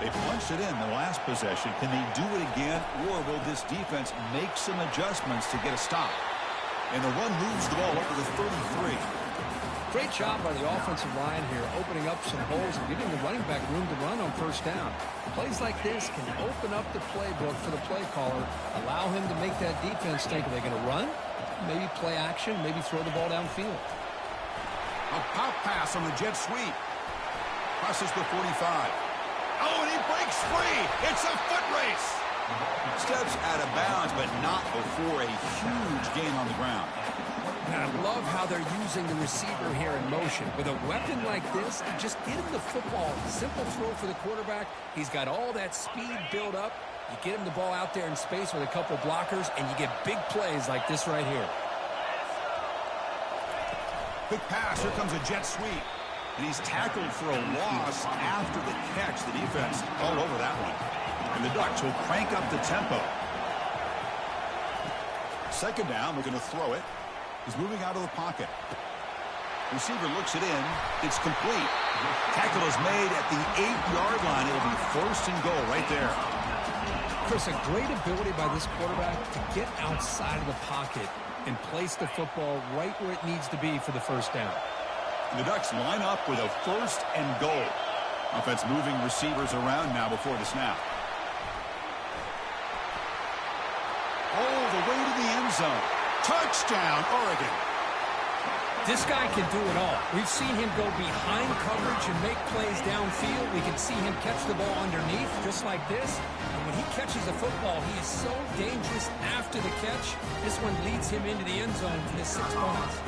They punched it in the last possession. Can they do it again, or will this defense make some adjustments to get a stop? And the run moves the ball over to 33. Great job by the offensive line here, opening up some holes and giving the running back room to run on first down. Plays like this can open up the playbook for the play caller, allow him to make that defense think, are they going to run? Maybe play action, maybe throw the ball downfield. A pop pass on the jet sweep. Crosses the 45. Oh, and he breaks free. It's a foot race. Steps out of bounds, but not before a huge gain on the ground. And I love how they're using the receiver here in motion. With a weapon like this, just get him the football. Simple throw for the quarterback. He's got all that speed built up. You get him the ball out there in space with a couple blockers, and you get big plays like this right here. Quick pass. Here comes a jet sweep. And he's tackled for a loss after the catch. The defense all over that one. And the Ducks will crank up the tempo. Second down, they're going to throw it. He's moving out of the pocket. Receiver looks it in. It's complete. Tackle is made at the 8-yard line. It'll be first and goal right there. Chris, a great ability by this quarterback to get outside of the pocket and place the football right where it needs to be for the first down. The Ducks line up with a first and goal. Offense moving receivers around now before the snap. All the way to the end zone. Touchdown, Oregon. This guy can do it all. We've seen him go behind coverage and make plays downfield. We can see him catch the ball underneath just like this. And when he catches the football, he is so dangerous after the catch. This one leads him into the end zone for the 6 points.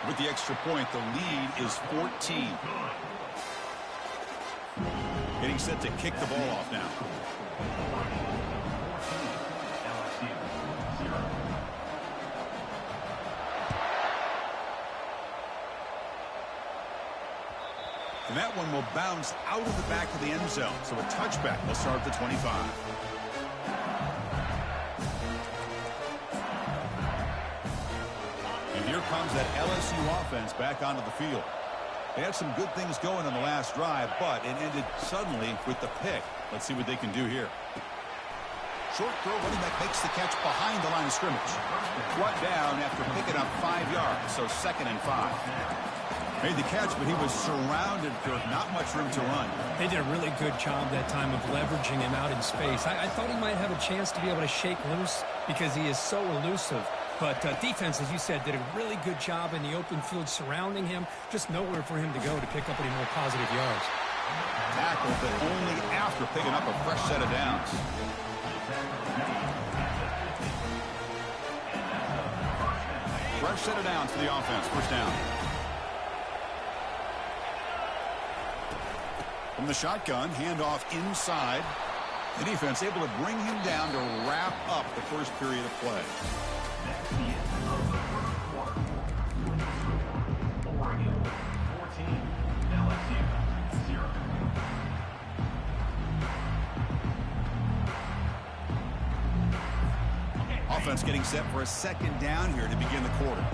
With the extra point, the lead is 14. Getting set to kick the ball off now. And that one will bounce out of the back of the end zone. So a touchback will start at the 25. And here comes that LSU offense back onto the field. They had some good things going on the last drive, but it ended suddenly with the pick. Let's see what they can do here. Short throw, running back makes the catch behind the line of scrimmage. Brought down after picking up 5 yards, so 2nd and 5. Made the catch, but he was surrounded for not much room to run. They did a really good job that time of leveraging him out in space. I thought he might have a chance to be able to shake loose because he is so elusive. But defense, as you said, did a really good job in the open field surrounding him. Just nowhere for him to go to pick up any more positive yards. Tackled, but only after picking up a fresh set of downs. Fresh set of downs for the offense. First down. From the shotgun, handoff inside. The defense able to bring him down to wrap up the first period of play. Offense getting set for a second down here to begin the quarter.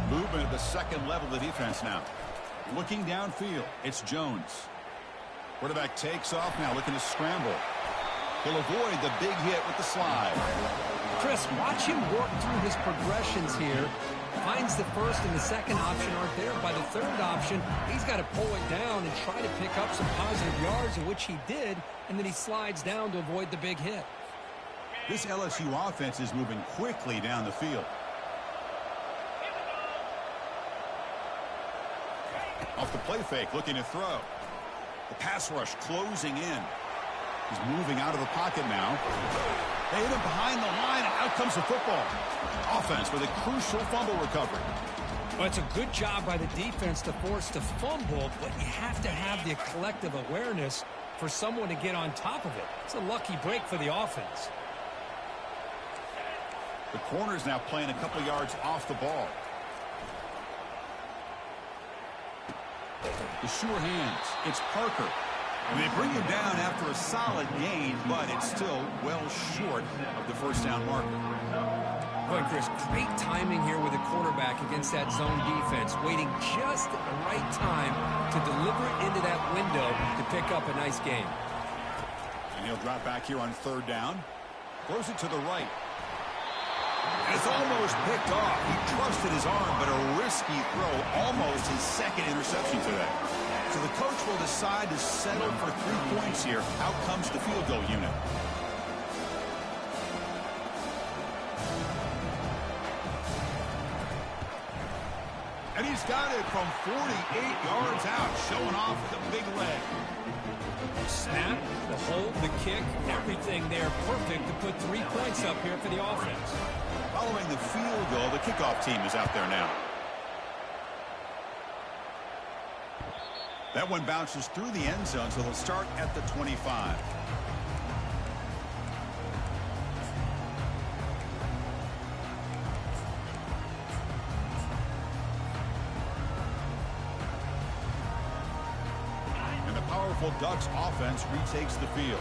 Movement at the second level of the defense now. Looking downfield, it's Jones. Quarterback takes off now, looking to scramble. He'll avoid the big hit with the slide. Chris, watch him work through his progressions here. Finds the first and the second option aren't there. By the third option, he's got to pull it down and try to pick up some positive yards, in which he did, and then he slides down to avoid the big hit. This LSU offense is moving quickly down the field. Off the play fake, looking to throw. The pass rush closing in. He's moving out of the pocket now. They hit him behind the line, and out comes the football. Offense with a crucial fumble recovery. Well, it's a good job by the defense to force the fumble, but you have to have the collective awareness for someone to get on top of it. It's a lucky break for the offense. The corner's now playing a couple yards off the ball. The sure hands. It's Parker. And they bring him down after a solid gain, but it's still well short of the first down marker. Boy, Chris, great timing here with the quarterback against that zone defense, waiting just at the right time to deliver it into that window to pick up a nice game. And he'll drop back here on third down. Throws it to the right. And it's almost picked off. He trusted his arm, but a risky throw, almost his second interception today. So the coach will decide to settle for 3 points here. Out comes the field goal unit. And he's got it from 48 yards out, showing off with a big leg. Snap, the hold, the kick, everything there perfect to put 3 points up here for the offense. Following the field goal, the kickoff team is out there now. That one bounces through the end zone, so they'll start at the 25. Ducks offense retakes the field.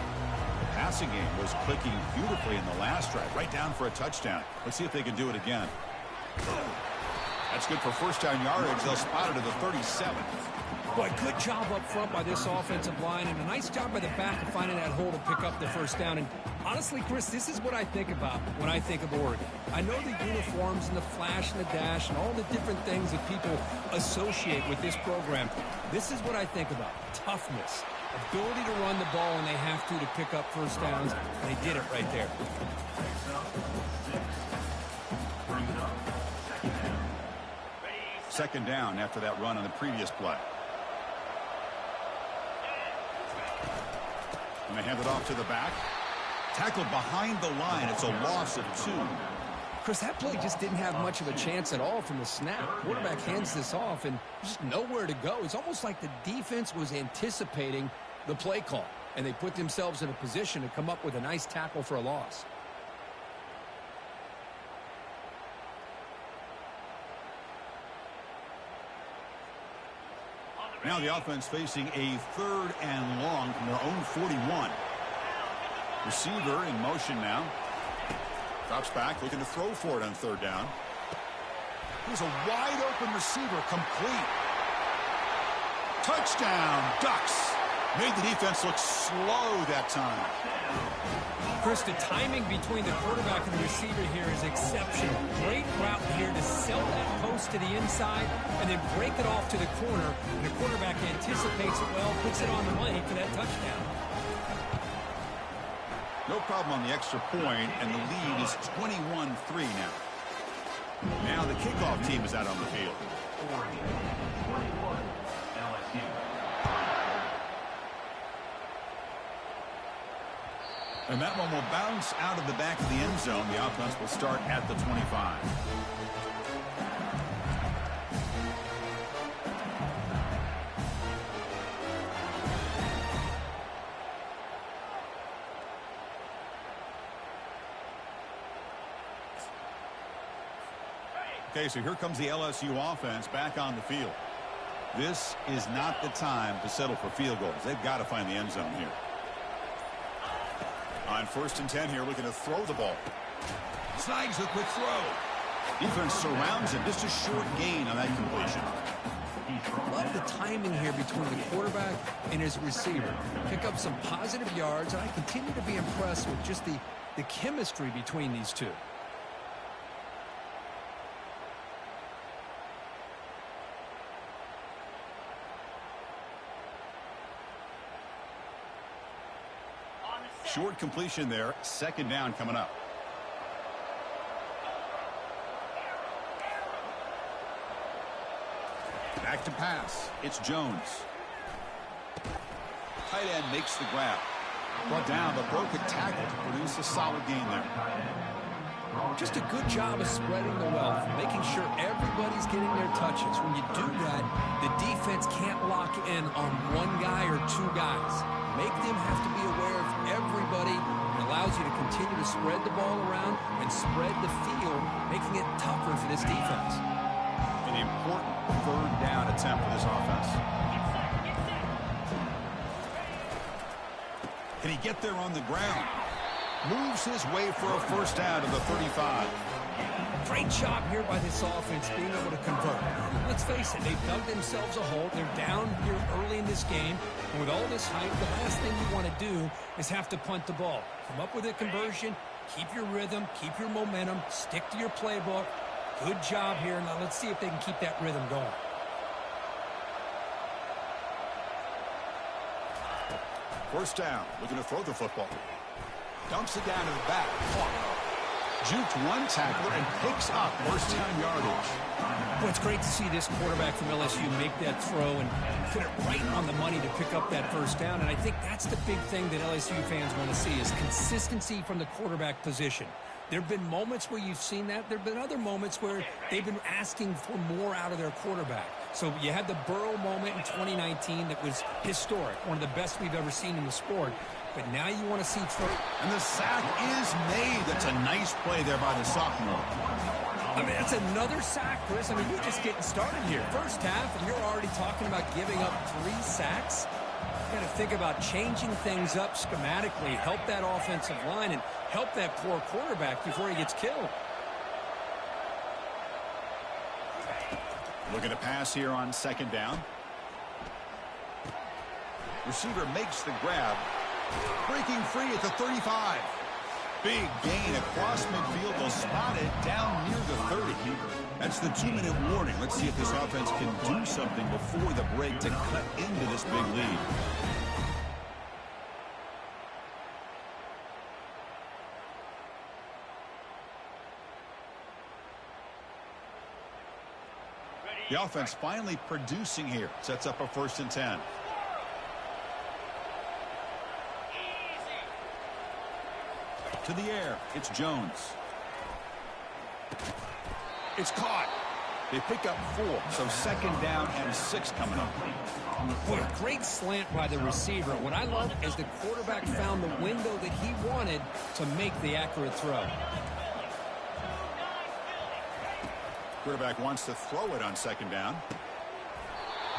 The passing game was clicking beautifully in the last drive, right down for a touchdown. Let's see if they can do it again. That's good for first down yardage. They'll spot it at the 37. Boy, good job up front by this offensive line, and a nice job by the back of finding that hole to pick up the first down. And honestly, Chris, this is what I think about when I think of Oregon. I know the uniforms and the flash and the dash and all the different things that people associate with this program. This is what I think about. Toughness, ability to run the ball when they have to pick up first downs, and they did it right there. Second down after that run on the previous play. And they hand it off to the back. Tackled behind the line. It's a loss of 2. Chris, that play just didn't have much of a chance at all from the snap. Quarterback hands this off and just nowhere to go. It's almost like the defense was anticipating the play call, and they put themselves in a position to come up with a nice tackle for a loss. Now the offense facing a 3rd and long from their own 41. Receiver in motion now. Drops back, looking to throw for it on 3rd down. Here's a wide open receiver, complete. Touchdown, Ducks. Made the defense look slow that time. Chris, the timing between the quarterback and the receiver here is exceptional. Great route here to sell that post to the inside and then break it off to the corner. And the quarterback anticipates it well, puts it on the money for that touchdown. No problem on the extra point, and the lead is 21-3 now. Now the kickoff team is out on the field. And that one will bounce out of the back of the end zone. The offense will start at the 25. Okay, so here comes the LSU offense back on the field. This is not the time to settle for field goals. They've got to find the end zone here. On 1st and 10 here, looking to throw the ball. Snags the quick throw. Defense surrounds him. Just a short gain on that completion. Love the timing here between the quarterback and his receiver. Pick up some positive yards, and I continue to be impressed with just the chemistry between these two. Short completion there. 2nd down coming up. Back to pass. It's Jones. Tight end makes the grab. Brought down, but broke a tackle to produce a solid gain there. Just a good job of spreading the wealth, making sure everybody's getting their touches. When you do that, the defense can't lock in on one guy or 2 guys. Make them have to be aware of everybody. It allows you to continue to spread the ball around and spread the field, making it tougher for this defense. An important 3rd down attempt for this offense. Can he get there on the ground? Moves his way for a first down to the 35. Great job here by this offense being able to convert. Let's face it, they've dug themselves a hole. They're down here early in this game. And with all this hype, the last thing you want to do is have to punt the ball. Come up with a conversion, keep your rhythm, keep your momentum, stick to your playbook. Good job here. Now let's see if they can keep that rhythm going. First down, looking to throw the football. Dumps it down to the back. Juked one tackler and picks up first down yardage. Well, it's great to see this quarterback from LSU make that throw and put it right on the money to pick up that first down. And I think that's the big thing that LSU fans want to see is consistency from the quarterback position. There have been moments where you've seen that. There have been other moments where they've been asking for more out of their quarterback. So you had the Burrow moment in 2019 that was historic, one of the best we've ever seen in the sport. But now you want to see throw. And the sack is made. That's a nice play there by the sophomore. I mean, that's another sack, Chris. I mean, you're just getting started here. First half, and you're already talking about giving up 3 sacks. You got to think about changing things up schematically, help that offensive line, and help that poor quarterback before he gets killed. Looking to pass here on second down. Receiver makes the grab. Breaking free at the 35. Big gain across midfield. They'll spot it down near the 30. That's the 2-minute warning. Let's see if this offense can do something before the break to cut into this big lead. The offense finally producing here. Sets up a 1st and 10. To the air. It's Jones. It's caught. They pick up 4. So second down and 6 coming up. What a great slant by the receiver. What I love is the quarterback found the window that he wanted to make the accurate throw. Quarterback wants to throw it on second down.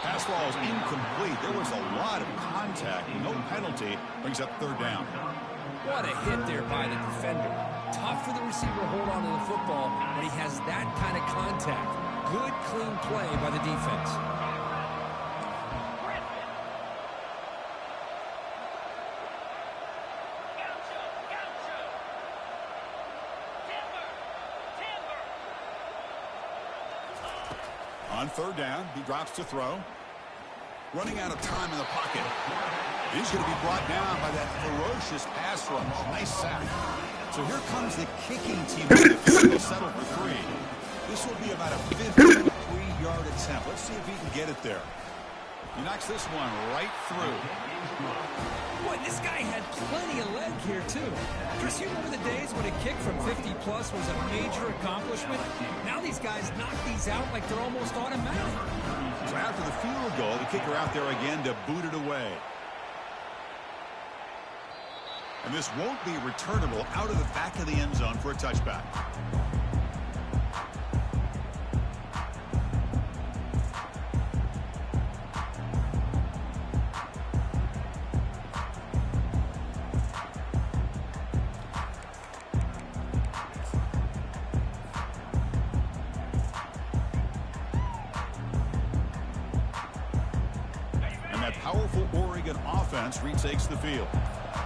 Pass ball is incomplete. There was a lot of contact. No penalty. Brings up 3rd down. What a hit there by the defender. Tough for the receiver to hold on to the football, but he has that kind of contact. Good, clean play by the defense. On 3rd down, he drops to throw. Running out of time in the pocket. He's going to be brought down by that ferocious pass rush. Nice sack. So here comes the kicking team. They'll settle for 3. This will be about a 53-yard attempt. Let's see if he can get it there. He knocks this one right through. Boy, this guy had plenty of leg here, too. Chris, you remember the days when a kick from 50-plus was a major accomplishment? Now these guys knock these out like they're almost automatic. So after the field goal, the kicker out there again to boot it away. And this won't be returnable out of the back of the end zone for a touchback. And that powerful Oregon offense retakes the field.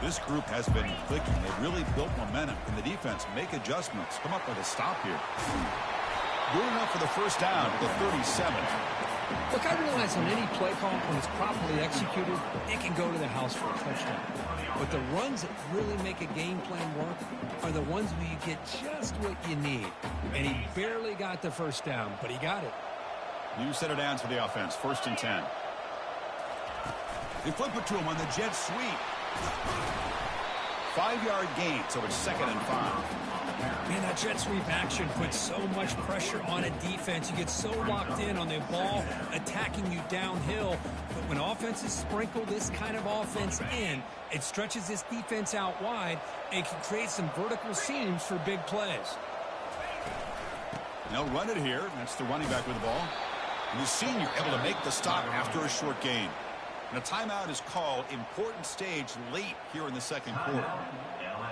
This group has been clicking. They've really built momentum. And the defense make adjustments. Come up with a stop here. Good enough for the first down at the 37. Look, I realize on any play call, when it's properly executed, it can go to the house for a touchdown. But the runs that really make a game plan work are the ones where you get just what you need. And he barely got the first down, but he got it. New set of downs for the offense. 1st and 10. They flip it to him on the jet sweep. 5-yard gain, so it's 2nd and 5. Man, that jet sweep action puts so much pressure on a defense. You get so locked in on the ball attacking you downhill. But when offenses sprinkle this kind of offense in, it stretches this defense out wide and can create some vertical seams for big plays. They'll run it here. That's the running back with the ball. And the senior able to make the stop after a short gain. And a timeout is called. Important stage late here in the 2nd quarter.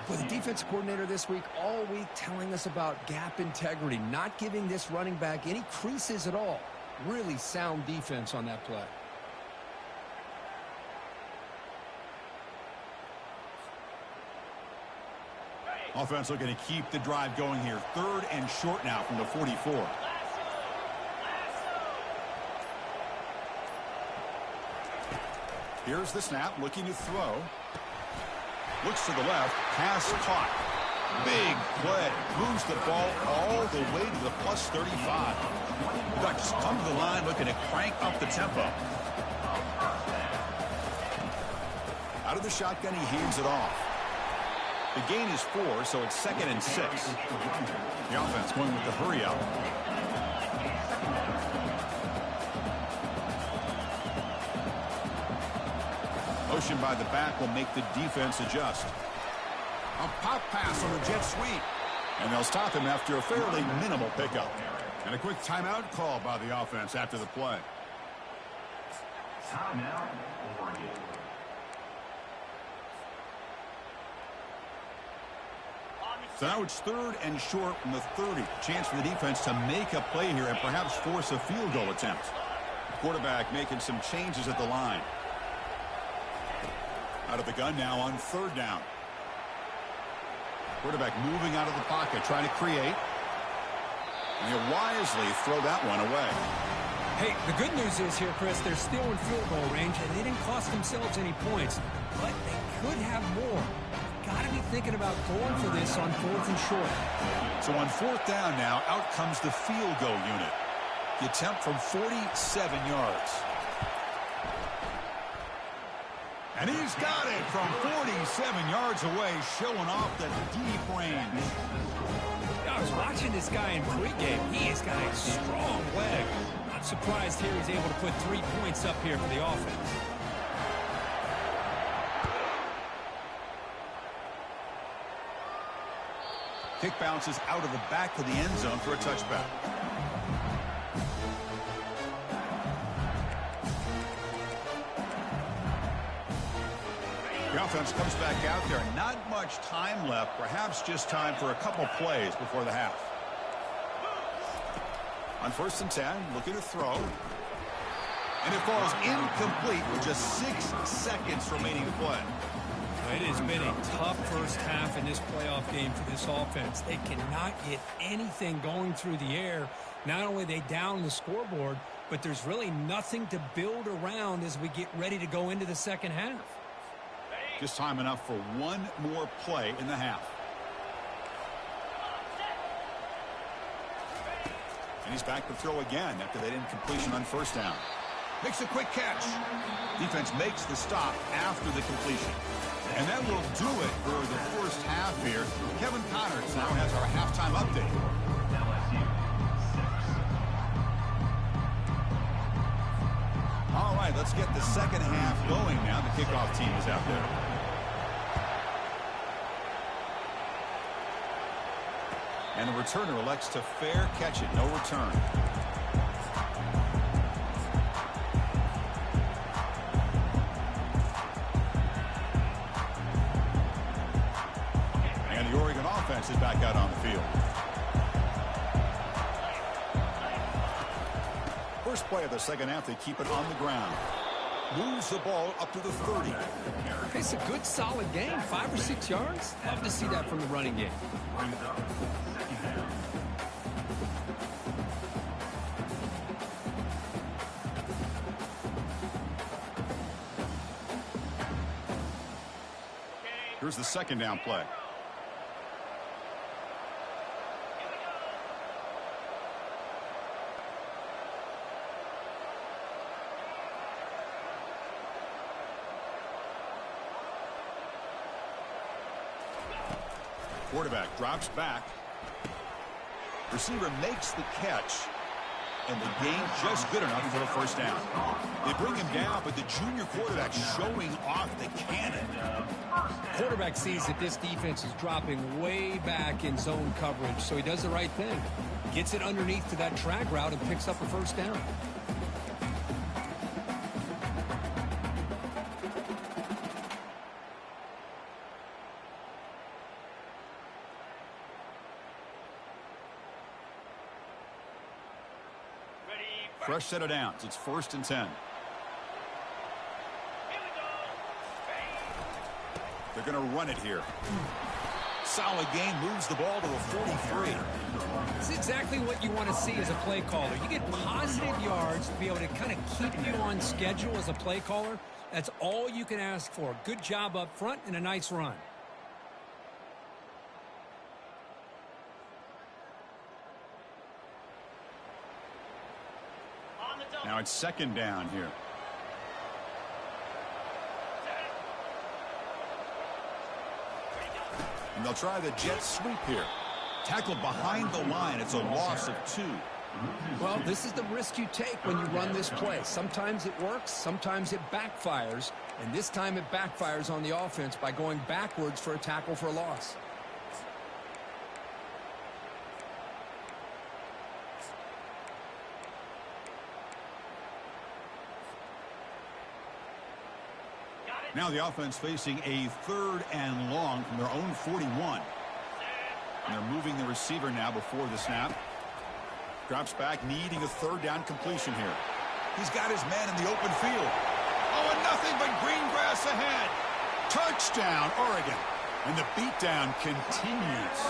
Well, the defensive coordinator this week, all week, telling us about gap integrity, not giving this running back any creases at all. Really sound defense on that play. Offense looking to keep the drive going here. 3rd and short now from the 44. Here's the snap, looking to throw. Looks to the left, pass caught. Big play. Moves the ball all the way to the plus 35. Ducks come to the line looking to crank up the tempo. Out of the shotgun, he heaves it off. The gain is 4, so it's 2nd and 6. The offense going with the hurry out. Motion by the back will make the defense adjust. A pop pass on the jet sweep. And they'll stop him after a fairly minimal pickup. And a quick timeout call by the offense after the play. Timeout, Oregon. So now it's 3rd and short from the 30. Chance for the defense to make a play here and perhaps force a field goal attempt. Quarterback making some changes at the line. Out of the gun now on 3rd down. Quarterback moving out of the pocket, trying to create. And he'll wisely throw that one away. Hey, the good news is here, Chris, they're still in field goal range, and they didn't cost themselves any points. But they could have more. Got to be thinking about going for this on 4th and short. So on 4th down now, out comes the field goal unit. The attempt from 47 yards. And he's got it from 47 yards away, showing off the deep range. I was watching this guy in pregame. He has got a strong leg. Not surprised here he's able to put 3 points up here for the offense. Kick bounces out of the back of the end zone for a touchback. The offense comes back out there. Not much time left. Perhaps just time for a couple plays before the half. On 1st and 10, looking to throw. And it falls incomplete with just 6 seconds remaining to play. It has been a tough first half in this playoff game for this offense. They cannot get anything going through the air. Not only are they down the scoreboard, but there's really nothing to build around as we get ready to go into the second half. Just time enough for one more play in the half. And he's back to throw again after that incompletion on 1st down. Makes a quick catch. Defense makes the stop after the completion. And that will do it for the first half here. Kevin Connors now has our halftime update. All right, let's get the second half going now. The kickoff team is out there. And the returner elects to fair catch it. No return. And the Oregon offense is back out on the field. First play of the second half, they keep it on the ground. Moves the ball up to the 30. It's a good, solid game. 5 or 6 yards. Love to see that from the running game. Here's the second down play. Quarterback drops back. Receiver makes the catch. And the gain just good enough for a first down. They bring him down, but the junior quarterback showing off the cannon. Quarterback sees that this defense is dropping way back in zone coverage, so he does the right thing. Gets it underneath to that drag route and picks up a first down. Fresh set of downs. It's 1st and 10. They're going to run it here. Solid gain, moves the ball to a 43. It's exactly what you want to see as a play caller. You get positive yards to be able to kind of keep you on schedule as a play caller. That's all you can ask for. Good job up front and a nice run. Now it's 2nd down here. And they'll try the jet sweep here. Tackled behind the line. It's a loss of 2. Well, this is the risk you take when you run this play. Sometimes it works, sometimes it backfires, and this time it backfires on the offense by going backwards for a tackle for a loss. Now the offense facing a 3rd and long from their own 41. And they're moving the receiver now before the snap. Drops back, needing a 3rd down completion here. He's got his man in the open field. Oh, and nothing but green grass ahead. Touchdown, Oregon. And the beatdown continues.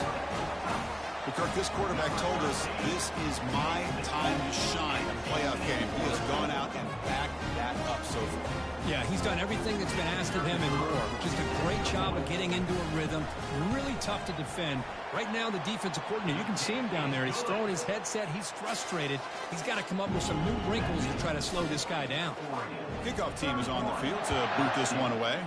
Kirk, this quarterback told us this is my time to shine in a playoff game. He has gone out and backed that up so far. Yeah, he's done everything that's been asked of him and more. Just a great job of getting into a rhythm. Really tough to defend. Right now, the defensive coordinator, you can see him down there. He's throwing his headset. He's frustrated. He's got to come up with some new wrinkles to try to slow this guy down. Kickoff team is on the field to boot this one away.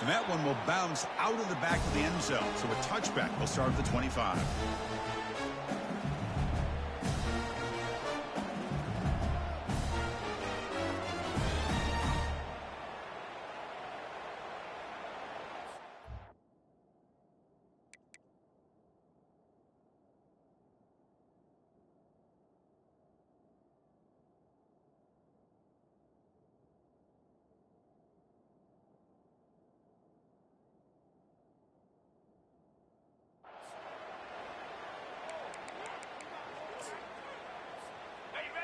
And that one will bounce out of the back of the end zone. So a touchback will start at the 25.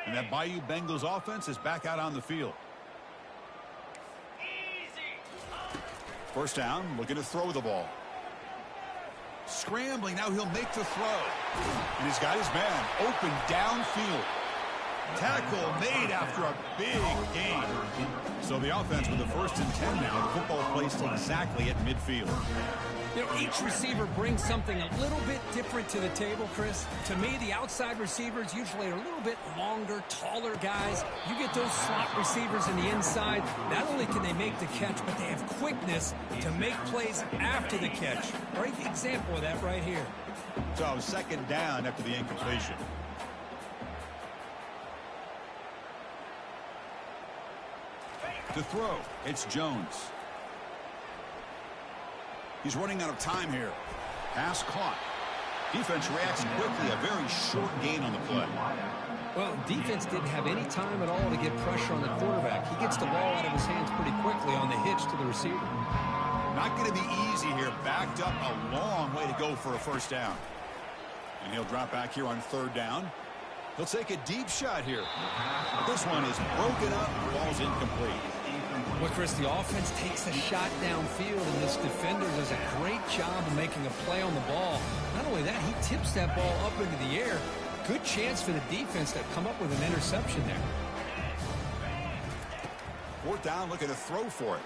And that Bayou Bengals offense is back out on the field. First down, looking to throw the ball. Scrambling, now he'll make the throw. And he's got his man open downfield. Tackle made after a big gain. So the offense with the 1st and 10 now. The football placed exactly at midfield. You know, each receiver brings something a little bit different to the table, Chris. To me, the outside receivers usually are a little bit longer, taller guys. You get those slot receivers in the inside, not only can they make the catch, but they have quickness to make plays after the catch. Great example of that right here. So 2nd down after the incompletion. To throw, it's Jones. He's running out of time here. Pass caught. Defense reacts quickly. A very short gain on the play. Well, defense didn't have any time at all to get pressure on the quarterback. He gets the ball out of his hands pretty quickly on the hitch to the receiver. Not going to be easy here. Backed up a long way to go for a 1st down. And he'll drop back here on 3rd down. He'll take a deep shot here. This one is broken up. Ball's incomplete. Well, Chris, the offense takes a shot downfield, and this defender does a great job of making a play on the ball. Not only that, he tips that ball up into the air. Good chance for the defense to come up with an interception there. 4th down, looking to throw for it.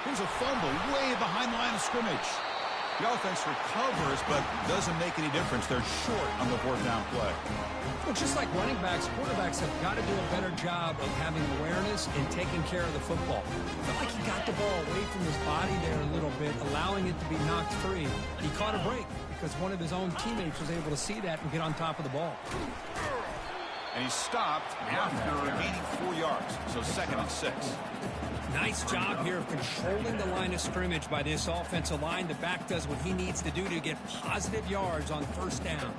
Here's a fumble way behind the line of scrimmage. The offense recovers, but doesn't make any difference. They're short on the 4th down play. Well, just like running backs, quarterbacks have got to do a better job of having awareness and taking care of the football. I felt like he got the ball away from his body there a little bit, allowing it to be knocked free. He caught a break because one of his own teammates was able to see that and get on top of the ball. And he stopped after gaining 4 yards, so 2nd and 6. Nice job here of controlling the line of scrimmage by this offensive line. The back does what he needs to do to get positive yards on 1st down.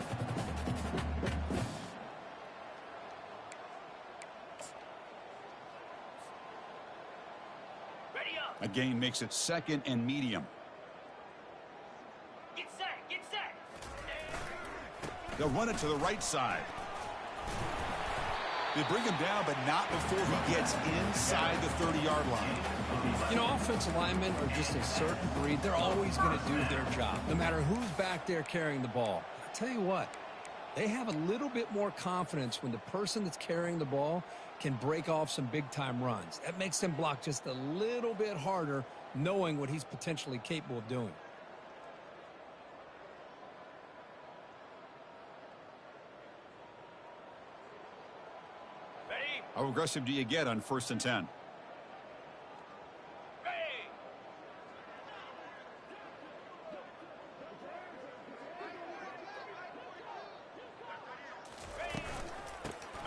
A gain makes it 2nd and medium. Get set, get set. They'll run it to the right side. They bring him down, but not before he gets inside the 30-yard line. You know, offensive linemen are just a certain breed. They're always going to do their job, no matter who's back there carrying the ball. I'll tell you what, they have a little bit more confidence when the person that's carrying the ball can break off some big-time runs. That makes them block just a little bit harder, knowing what he's potentially capable of doing. How aggressive do you get on 1st and 10?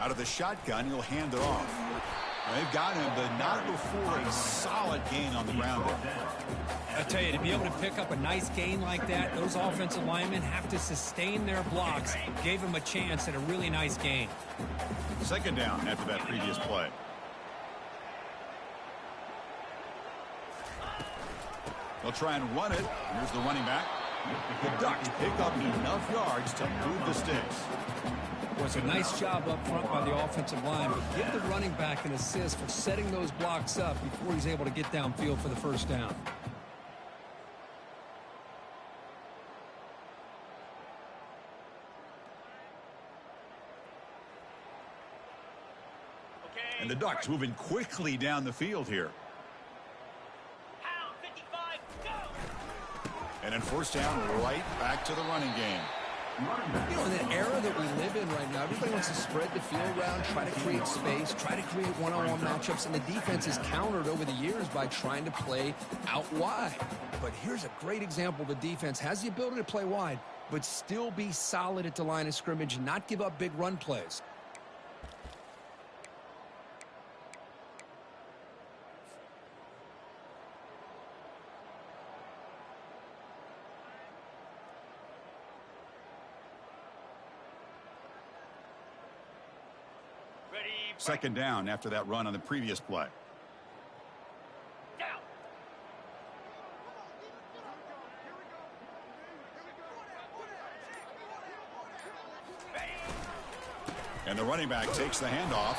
Out of the shotgun, he'll hand it off. They've got him, but not before a solid gain on the ground there. I tell you, to be able to pick up a nice gain like that, those offensive linemen have to sustain their blocks. Gave him a chance at a really nice gain. 2nd down after that previous play. They'll try and run it. Here's the running back. The Ducks pick up enough yards to move the sticks. Was a nice job up front by the offensive line, but give the running back an assist for setting those blocks up before he's able to get downfield for the 1st down. And the Ducks moving quickly down the field here. And then 1st down, right back to the running game. You know, in the era that we live in right now, everybody wants to spread the field around, try to create space, try to create one-on-one matchups, and the defense is countered over the years by trying to play out wide. But here's a great example. The defense has the ability to play wide, but still be solid at the line of scrimmage and not give up big run plays. Second down after that run on the previous play. And the running back takes the handoff.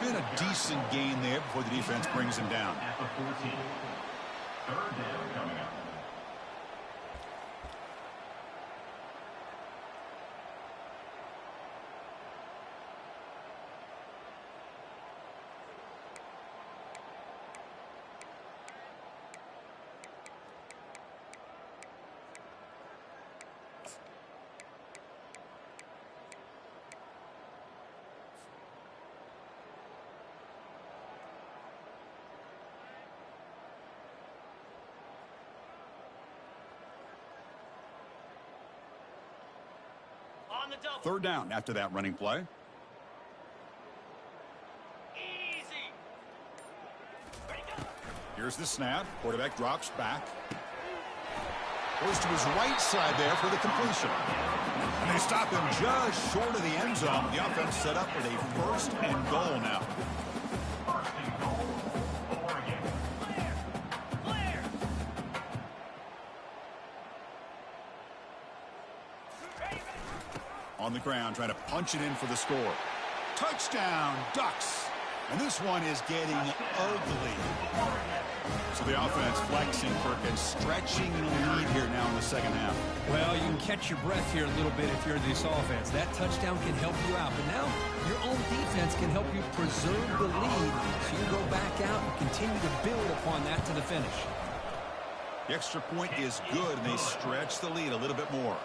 Been a decent gain there before the defense brings him down. At the 14. 3rd down coming up. Third down after that running play. Easy. Here's the snap. Quarterback drops back. Goes to his right side there for the completion. And they stop him just short of the end zone. The offense set up with a 1st and goal now. On the ground, trying to punch it in for the score. Touchdown, Ducks. And this one is getting ugly. So the offense flexing, Kirk, and stretching the lead here now in the 2nd half. Well, you can catch your breath here a little bit if you're this offense. That touchdown can help you out. But now your own defense can help you preserve the lead so you can go back out and continue to build upon that to the finish. The extra point is good, and they stretch the lead a little bit more.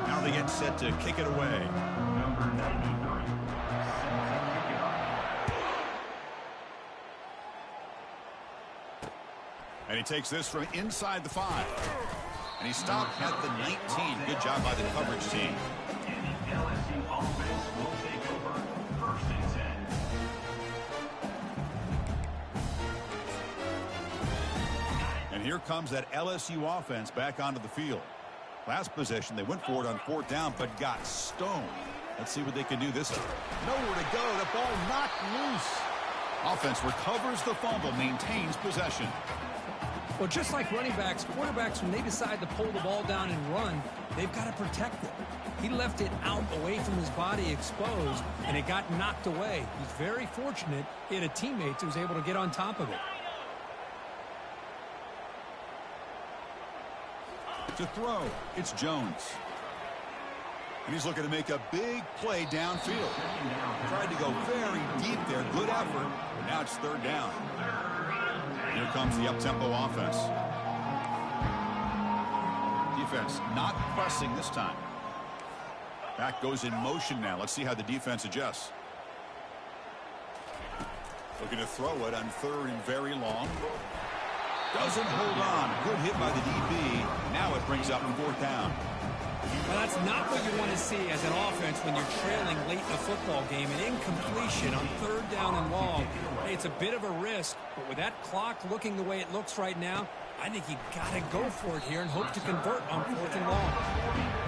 Now they get set to kick it away. Number 93. And he takes this from inside the 5. And he stopped at the 19. Good job by the coverage team. And the LSU offense will take over 1st and 10. And here comes that LSU offense back onto the field. Last possession, they went for it on 4th down, but got stoned. Let's see what they can do this time. Nowhere to go. The ball knocked loose. Offense recovers the fumble, maintains possession. Well, just like running backs, quarterbacks, when they decide to pull the ball down and run, they've got to protect it. He left it out away from his body exposed, and it got knocked away. He's very fortunate he had a teammate who was able to get on top of it. To throw, it's Jones. And he's looking to make a big play downfield. Tried to go very deep there. Good effort. But now it's third down. Here comes the up-tempo offense. Defense not pressing this time. Back goes in motion now. Let's see how the defense adjusts. Looking to throw it on third and very long. Doesn't hold on. Good hit by the DB. Now it brings up fourth down. Well, that's not what you want to see as an offense when you're trailing late in a football game. An incompletion on third down and long. Hey, it's a bit of a risk, but with that clock looking the way it looks right now, I think you got to go for it here and hope to convert on fourth and long.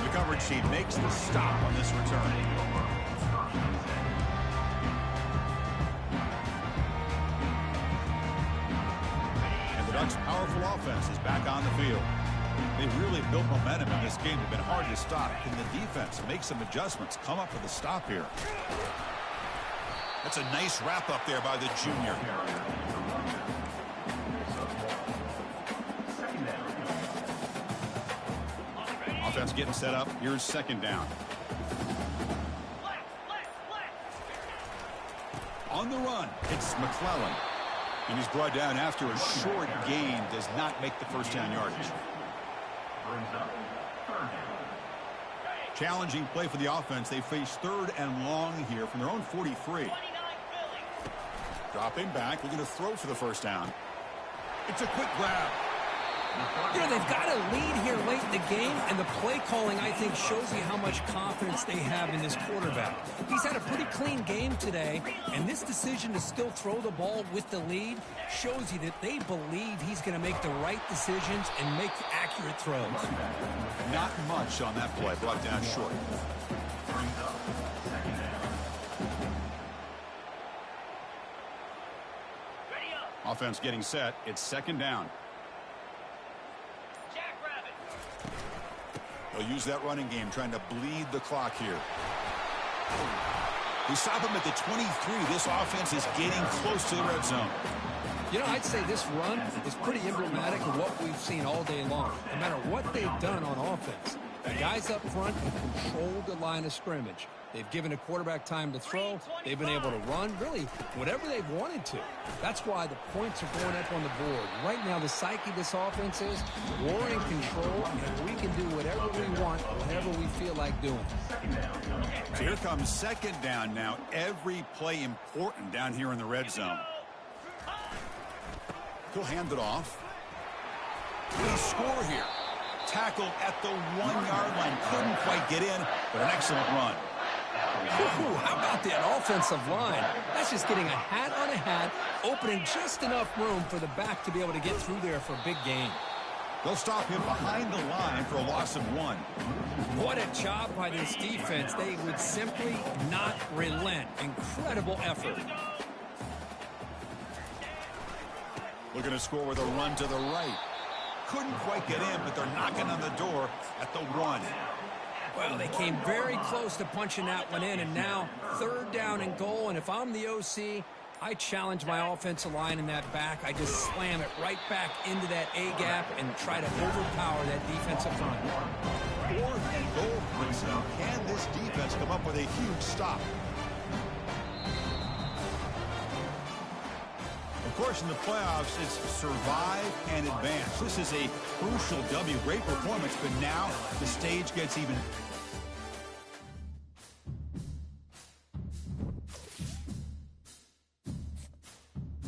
The coverage team makes the stop on this return. And the Ducks' powerful offense is back on the field. They really built momentum in this game. It's been hard to stop. Can the defense make some adjustments? Come up with a stop here. That's a nice wrap up there by the junior. Offense getting set up. Here's second down. On the run, it's McClellan. And he's brought down after a short gain. Does not make the first down yardage. Challenging play for the offense. They face third and long here from their own 43. Dropping back. We're going to throw for the first down. It's a quick grab. You know, they've got a lead here late in the game, and the play calling, I think, shows you how much confidence they have in this quarterback. He's had a pretty clean game today, and this decision to still throw the ball with the lead shows you that they believe he's going to make the right decisions and make accurate throws. Not much on that play. Brought down short. Offense getting set. It's second down. They'll use that running game, trying to bleed the clock here. We stop him at the 23. This offense is getting close to the red zone. You know, I'd say this run is pretty emblematic of what we've seen all day long. No matter what they've done on offense, the guys up front have controlled the line of scrimmage. They've given a quarterback time to throw. They've been able to run, really, whatever they've wanted to. That's why the points are going up on the board. Right now, the psyche of this offense is we're in control, and we can do whatever we want, whenever we feel like doing. So here comes second down now. Every play important down here in the red zone. He'll hand it off. We score here. Tackled at the 1-yard line. Couldn't quite get in, but an excellent run. Ooh, how about that offensive line? That's just getting a hat on a hat, opening just enough room for the back to be able to get through there for a big gain. They'll stop him behind the line for a loss of 1. What a job by this defense. They would simply not relent. Incredible effort. Looking to score with a run to the right. Couldn't quite get in, but they're knocking on the door at the 1. Well, they came very close to punching that one in, and now third down and goal. And if I'm the OC, I challenge my offensive line in that back. I just slam it right back into that A-gap and try to overpower that defensive front. 4th and goal brings up. Can this defense come up with a huge stop? Of course, in the playoffs, it's survive and advance. This is a crucial W. Great performance, but now the stage gets even